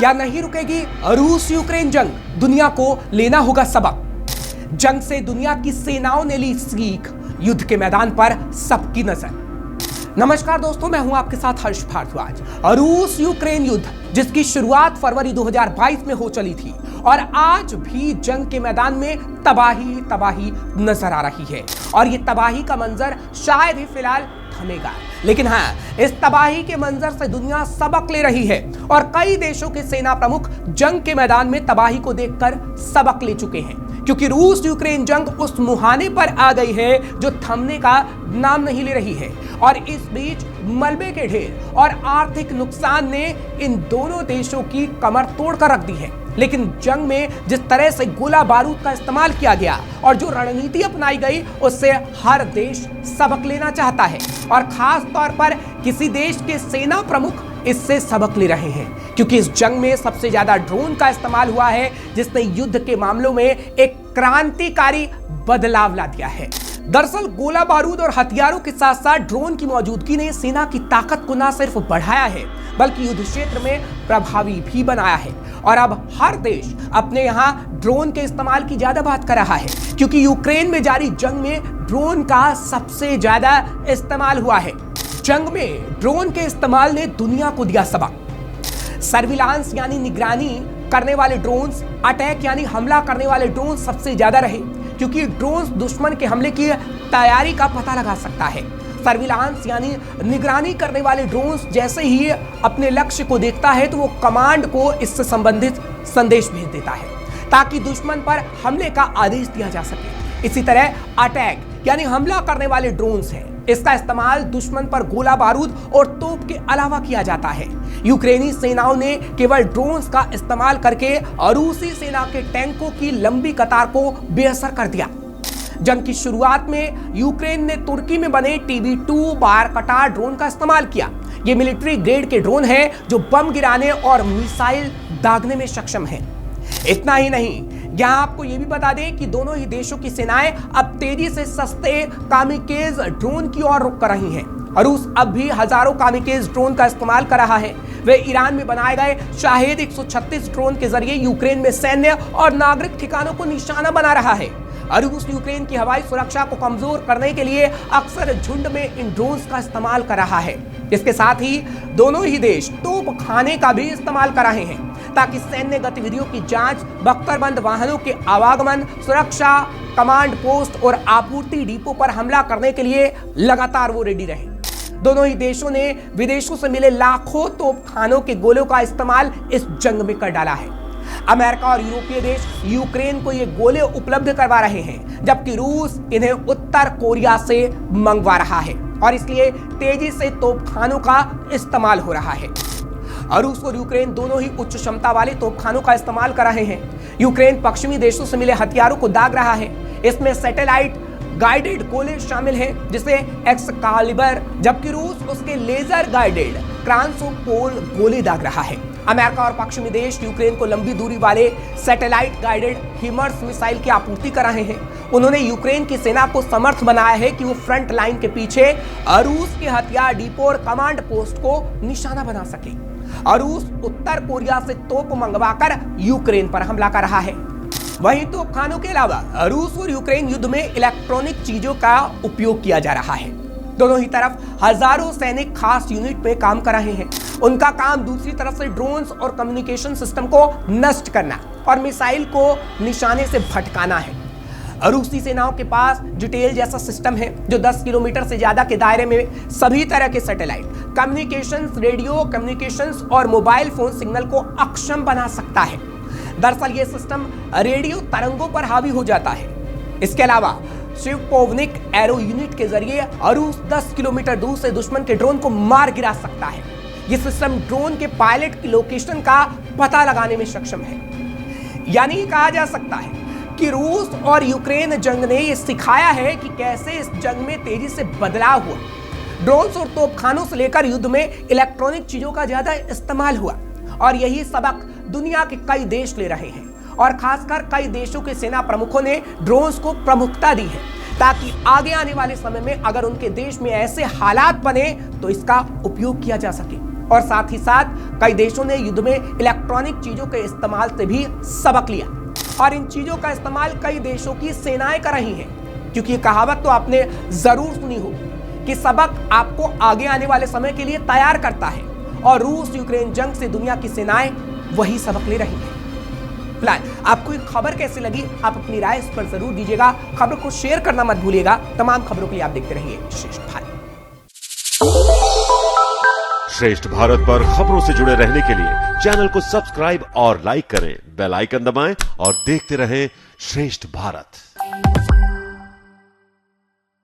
क्या नहीं रुकेगी रूस यूक्रेन जंग? दुनिया को लेना होगा सबक। जंग से दुनिया की सेनाओं ने ली सीख, युद्ध के मैदान पर सबकी नजर। नमस्कार दोस्तों, मैं हूं आपके साथ हर्ष भारद्वाज। रूस यूक्रेन युद्ध जिसकी शुरुआत फरवरी 2022 में हो चली थी और आज भी जंग के मैदान में तबाही तबाही नजर आ रही है और ये तबाही का मंजर शायद ही फिलहाल थमेगा। लेकिन हाँ, इस तबाही के मंजर से दुनिया सबक ले रही है और कई देशों के सेना प्रमुख जंग के मैदान में तबाही को देखकर सबक ले चुके हैं, क्योंकि रूस यूक्रेन जंग उस मुहाने पर आ गई है जो थमने का नाम नहीं ले रही है। और इस बीच मलबे के ढेर और आर्थिक नुकसान ने इन दोनों देशों की कमर तोड़कर रख दी है। लेकिन जंग में जिस तरह से गोला बारूद का इस्तेमाल किया गया और जो रणनीति अपनाई गई, उससे हर देश सबक लेना चाहता है और खास तौर पर किसी देश के सेना प्रमुख इससे सबक ले रहे हैं, क्योंकि इस जंग में सबसे ज्यादा ड्रोन का इस्तेमाल हुआ है, जिसने युद्ध के मामलों में एक क्रांतिकारी बदलाव ला दिया है। दरअसल गोला बारूद और हथियारों के साथ साथ ड्रोन की मौजूदगी ने सेना की ताकत को न सिर्फ बढ़ाया है, बल्कि युद्ध क्षेत्र में प्रभावी भी बनाया है। और अब हर देश अपने यहां ड्रोन के इस्तेमाल की ज्यादा बात कर रहा है, क्योंकि यूक्रेन में जारी जंग में ड्रोन का सबसे ज्यादा इस्तेमाल हुआ है। जंग में ड्रोन के इस्तेमाल ने दुनिया को दिया सबक। सर्विलांस यानी निगरानी करने वाले ड्रोन्स, अटैक यानी हमला करने वाले ड्रोन सबसे ज्यादा रहे, क्योंकि ड्रोन्स दुश्मन के हमले की तैयारी का पता लगा सकता है। सर्विलांस यानी निगरानी करने वाले ड्रोन्स जैसे ही अपने लक्ष्य को देखता है तो वो कमांड को इससे संबंधित संदेश भेज देता है ताकि दुश्मन पर हमले का आदेश दिया जा सके। इसी तरह अटैक यानी हमला करने वाले ड्रोन्स हैं, इसका इस्तेमाल दुश्मन पर गोला बारूद और तोप के अलावा किया जाता है। यूक्रेनी सेनाओं ने केवल ड्रोन्स का इस्तेमाल करके रूसी सेना के टैंकों की लंबी कतार को बेअसर कर दिया। जंग की शुरुआत में यूक्रेन ने तुर्की में बने TB2 बार कटार ड्रोन का इस्तेमाल किया। ये मिलिट्री ग्रेड के ड्रोन हैं जो बम गिराने और मिसाइल दागने में सक्षम हैं। इतना ही नहीं, यहां आपको यह भी बता दें कि दोनों ही देशों की सेनाएं अब तेजी से सस्ते कामिकेज ड्रोन की ओर रुख कर रही हैं। रूस अब भी हजारों कामिकेज ड्रोन का इस्तेमाल कर रहा है। वे ईरान में बनाए गए शाहेद 136 ड्रोन के जरिए यूक्रेन में सैन्य और नागरिक ठिकानों को निशाना बना रहा है। रूस यूक्रेन की हवाई सुरक्षा को कमजोर करने के लिए अक्सर झुंड में इन ड्रोन्स का इस्तेमाल कर रहा है। इसके साथ ही दोनों ही देश तोप खाने का भी इस्तेमाल कर रहे हैं ताकि सैन्य गतिविधियों की जांच, बख्तरबंद वाहनों के आवागमन, सुरक्षा, कमांड पोस्ट और आपूर्ति डिपो पर हमला करने के लिए लगातार वो रेडी रहे। दोनों ही देशों ने विदेशों से मिले लाखों तोपखानों के गोलों का इस्तेमाल इस जंग में कर डाला है। अमेरिका और यूरोपीय देश यूक्रेन को ये गोले उपलब्ध करवा रहे हैं, जबकि रूस इन्हें उत्तर कोरिया से मंगवा रहा है और इसलिए तेजी से तोपखानों का इस्तेमाल हो रहा है। रूस और यूक्रेन दोनों ही उच्च क्षमता वाले तोपखानों का इस्तेमाल कर रहे हैं। यूक्रेन पश्चिमी देशों से मिले हथियारों को दाग रहा है। इसमें सैटेलाइट गाइडेड गोले शामिल हैं, जिसे एक्सकालिबर, जबकि रूस उसके लेजर गाइडेड क्रांसोपोल गोले दाग रहा है। अमेरिका और पश्चिमी देश यूक्रेन को लंबी दूरी वाले सैटेलाइट गाइडेड हिमर्स मिसाइल की आपूर्ति कर रहे हैं। उन्होंने यूक्रेन की सेना को समर्थ बनाया है कि वो फ्रंट लाइन के पीछे रूस के हथियार डिपो और कमांड पोस्ट को निशाना बना सके। रूस उत्तर कोरिया से तोप मंगवाकर यूक्रेन पर हमला कर रहा है। वहीं तोपखानों के अलावा रूस और यूक्रेन युद्ध में इलेक्ट्रॉनिक चीजों का उपयोग किया जा रहा है। दोनों ही तरफ हजारों सैनिक खास यूनिट में काम कर रहे हैं। उनका काम दूसरी तरफ से ड्रोन्स और कम्युनिकेशन सिस्टम को नष्ट करना और मिसाइल को निशाने से भटकाना है। रूसी सेनाओं के पास जुटेल जैसा सिस्टम है जो 10 किलोमीटर से ज्यादा के दायरे में सभी तरह के सैटेलाइट कम्युनिकेशंस, रेडियो कम्युनिकेशंस और मोबाइल फोन सिग्नल को अक्षम बना सकता है। दरअसल यह सिस्टम रेडियो तरंगों पर हावी हो जाता है। इसके अलावा शिवपोवनिक एरो यूनिट के जरिए रूस 10 किलोमीटर दूर से दुश्मन के ड्रोन को मार गिरा सकता है। यह सिस्टम ड्रोन के पायलट की लोकेशन का पता लगाने में सक्षम है। यानी कहा जा सकता है कि रूस और यूक्रेन जंग ने यह सिखाया है कि कैसे इस जंग में तेजी से बदलाव हुआ। ड्रोन्स और तोपखानों से लेकर युद्ध में इलेक्ट्रॉनिक चीजों का ज्यादा इस्तेमाल हुआ और यही सबक दुनिया के कई देश ले रहे हैं और खासकर कई देशों के सेना प्रमुखों ने ड्रोन्स को प्रमुखता दी है ताकि आगे आने वाले समय में अगर उनके देश में ऐसे हालात बने तो इसका उपयोग किया जा सके और साथ ही साथ कई देशों ने युद्ध में इलेक्ट्रॉनिक चीजों के इस्तेमाल से भी सबक लिया और इन चीजों का इस्तेमाल कई देशों की सेनाएं कर रही हैं, क्योंकि ये कहावत तो आपने जरूर सुनी होगी कि सबक आपको आगे आने वाले समय के लिए तैयार करता है और रूस यूक्रेन जंग से दुनिया की सेनाएं वही सबक ले रही हैं। आपको ये खबर कैसी लगी, आप अपनी राय इस पर जरूर दीजिएगा। खबर को शेयर करना मत भूलिएगा। तमाम खबरों के लिए आप देखते रहिए श्रेष्ठ भारत। श्रेष्ठ भारत पर खबरों से जुड़े रहने के लिए चैनल को सब्सक्राइब और लाइक करें, बेल आइकन दबाएं और देखते रहें श्रेष्ठ भारत।